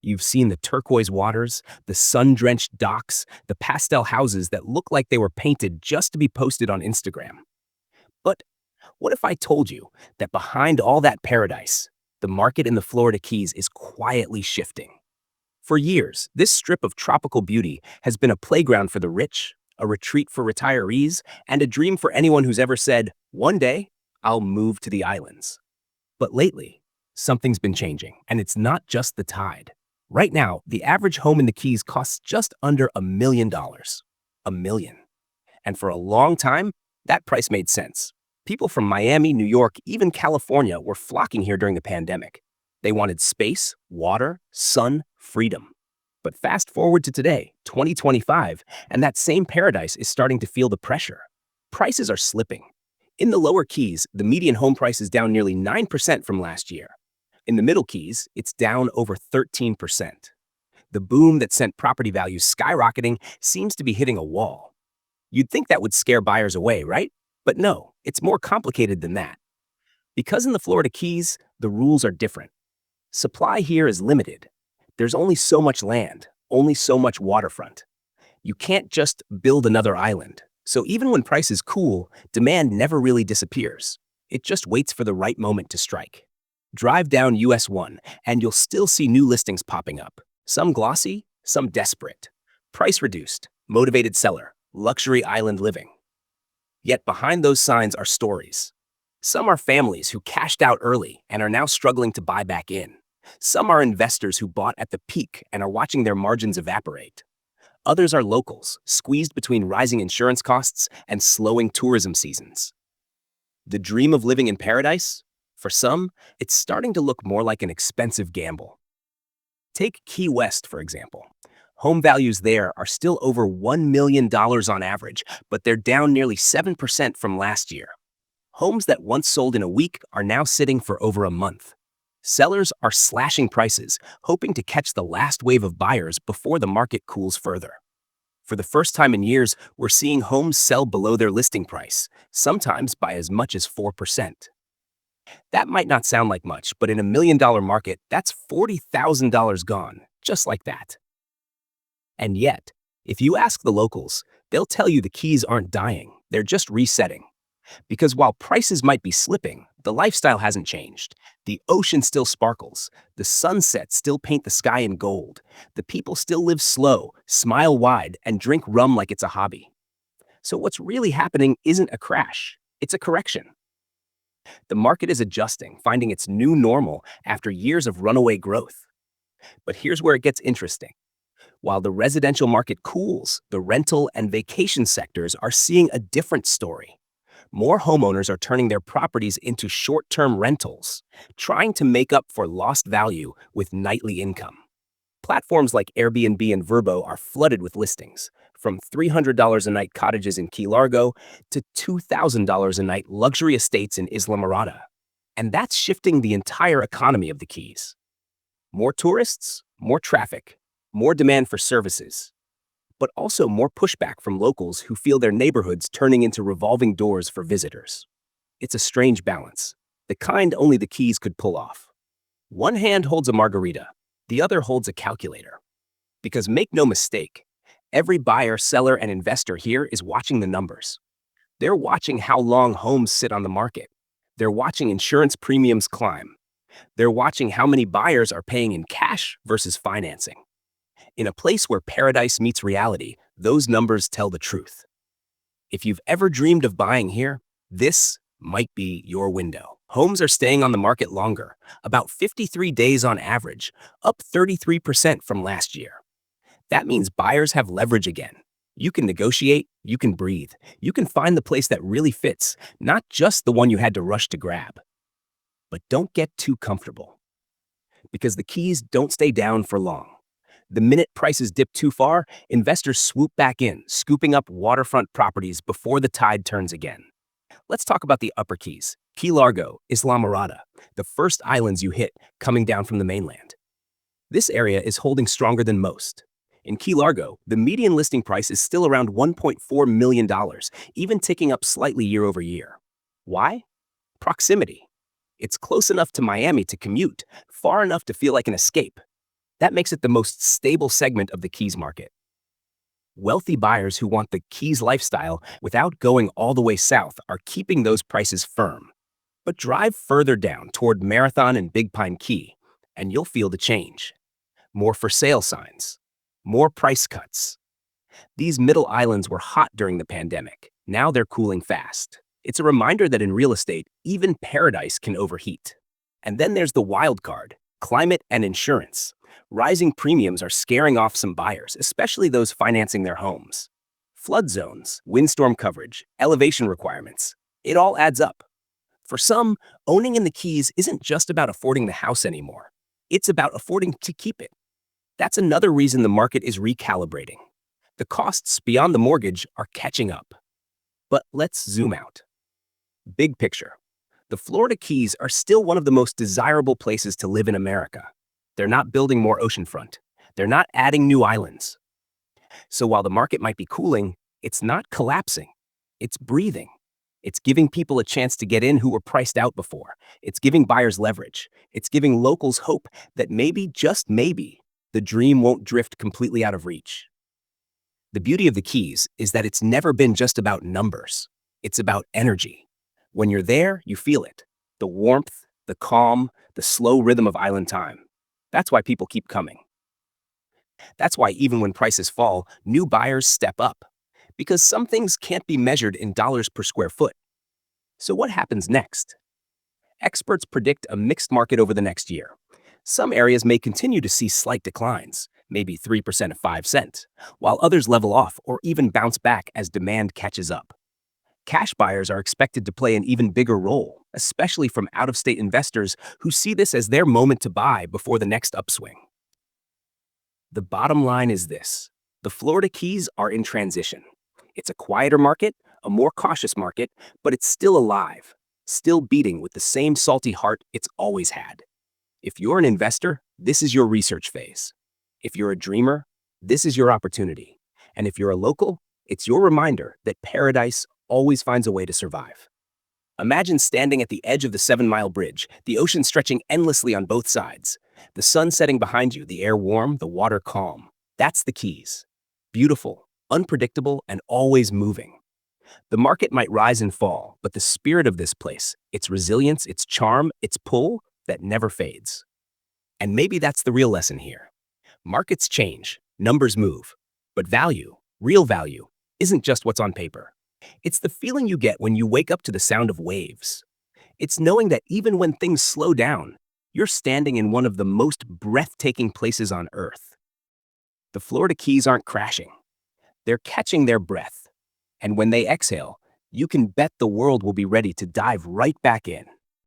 You've seen the turquoise waters, the sun-drenched docks, the pastel houses that look like they were painted just to be posted on Instagram. But what if I told you that behind all that paradise, the market in the Florida Keys is quietly shifting? For years, this strip of tropical beauty has been a playground for the rich, a retreat for retirees, and a dream for anyone who's ever said, one day, I'll move to the islands. But lately, something's been changing, and it's not just the tide. Right now, the average home in the Keys costs just under $1 million. A million. And for a long time, that price made sense. People from Miami, New York, even California were flocking here during the pandemic. They wanted space, water, sun, freedom. But fast forward to today, 2025, and that same paradise is starting to feel the pressure. Prices are slipping. In the lower Keys, the median home price is down nearly 9% from last year. In the middle Keys, it's down over 13%. The boom that sent property values skyrocketing seems to be hitting a wall. You'd think that would scare buyers away, right? But no, it's more complicated than that. Because in the Florida Keys, the rules are different. Supply here is limited. There's only so much land, only so much waterfront. You can't just build another island. So even when prices cool, demand never really disappears. It just waits for the right moment to strike. Drive down US 1, and you'll still see new listings popping up. Some glossy, some desperate. Price reduced, motivated seller, luxury island living. Yet behind those signs are stories. Some are families who cashed out early and are now struggling to buy back in. Some are investors who bought at the peak and are watching their margins evaporate. Others are locals, squeezed between rising insurance costs and slowing tourism seasons. The dream of living in paradise? For some, it's starting to look more like an expensive gamble. Take Key West, for example. Home values there are still over $1 million on average, but they're down nearly 7% from last year. Homes that once sold in a week are now sitting for over a month. Sellers are slashing prices, hoping to catch the last wave of buyers before the market cools further. For the first time in years, we're seeing homes sell below their listing price, sometimes by as much as 4%. That might not sound like much, but in a $1 million market, that's $40,000 gone, just like that. And yet, if you ask the locals, they'll tell you the Keys aren't dying, they're just resetting. Because while prices might be slipping, the lifestyle hasn't changed. The ocean still sparkles, the sunsets still paint the sky in gold, the people still live slow, smile wide, and drink rum like it's a hobby. So what's really happening isn't a crash, it's a correction. The market is adjusting, finding its new normal after years of runaway growth. But here's where it gets interesting. While the residential market cools, the rental and vacation sectors are seeing a different story. More homeowners are turning their properties into short-term rentals, trying to make up for lost value with nightly income. Platforms like Airbnb and Vrbo are flooded with listings, from $300 a night cottages in Key Largo to $2,000 a night luxury estates in Islamorada. And that's shifting the entire economy of the Keys. More tourists, more traffic, more demand for services, but also more pushback from locals who feel their neighborhoods turning into revolving doors for visitors. It's a strange balance, the kind only the Keys could pull off. One hand holds a margarita, the other holds a calculator. Because make no mistake, every buyer, seller, and investor here is watching the numbers. They're watching how long homes sit on the market. They're watching insurance premiums climb. They're watching how many buyers are paying in cash versus financing. In a place where paradise meets reality, those numbers tell the truth. If you've ever dreamed of buying here, this might be your window. Homes are staying on the market longer, about 53 days on average, up 33% from last year. That means buyers have leverage again. You can negotiate, you can breathe, you can find the place that really fits, not just the one you had to rush to grab. But don't get too comfortable, because the Keys don't stay down for long. The minute prices dip too far, investors swoop back in, scooping up waterfront properties before the tide turns again. Let's talk about the Upper Keys, Key Largo, Islamorada, the first islands you hit coming down from the mainland. This area is holding stronger than most. In Key Largo, the median listing price is still around $1.4 million, even ticking up slightly year over year. Why? Proximity. It's close enough to Miami to commute, far enough to feel like an escape. That makes it the most stable segment of the Keys market. Wealthy buyers who want the Keys lifestyle without going all the way south are keeping those prices firm. But drive further down toward Marathon and Big Pine Key, and you'll feel the change. More for sale signs, more price cuts. These middle islands were hot during the pandemic. Now they're cooling fast. It's a reminder that in real estate, even paradise can overheat. And then there's the wild card, climate and insurance. Rising premiums are scaring off some buyers, especially those financing their homes. Flood zones, windstorm coverage, elevation requirements. It all adds up. For some, owning in the Keys isn't just about affording the house anymore. It's about affording to keep it. That's another reason the market is recalibrating. The costs beyond the mortgage are catching up. But let's zoom out. Big picture. The Florida Keys are still one of the most desirable places to live in America. They're not building more oceanfront. They're not adding new islands. So while the market might be cooling, it's not collapsing. It's breathing. It's giving people a chance to get in who were priced out before. It's giving buyers leverage. It's giving locals hope that maybe, just maybe, the dream won't drift completely out of reach. The beauty of the Keys is that it's never been just about numbers. It's about energy. When you're there, you feel it. The warmth, the calm, the slow rhythm of island time. That's why people keep coming. That's why even when prices fall, new buyers step up. Because some things can't be measured in dollars per square foot. So what happens next? Experts predict a mixed market over the next year. Some areas may continue to see slight declines, maybe 3% of 5 cents, while others level off or even bounce back as demand catches up. Cash buyers are expected to play an even bigger role, especially from out-of-state investors who see this as their moment to buy before the next upswing. The bottom line is this: the Florida Keys are in transition. It's a quieter market, a more cautious market, but it's still alive, still beating with the same salty heart it's always had. If you're an investor, this is your research phase. If you're a dreamer, this is your opportunity. And if you're a local, it's your reminder that paradise always finds a way to survive. Imagine standing at the edge of the 7-Mile Bridge, the ocean stretching endlessly on both sides. The sun setting behind you, the air warm, the water calm. That's the Keys. Beautiful, unpredictable, and always moving. The market might rise and fall, but the spirit of this place, its resilience, its charm, its pull, that never fades. And maybe that's the real lesson here. Markets change, numbers move, but value, real value, isn't just what's on paper. It's the feeling you get when you wake up to the sound of waves. It's knowing that even when things slow down, you're standing in one of the most breathtaking places on Earth. The Florida Keys aren't crashing. They're catching their breath. And when they exhale, you can bet the world will be ready to dive right back in.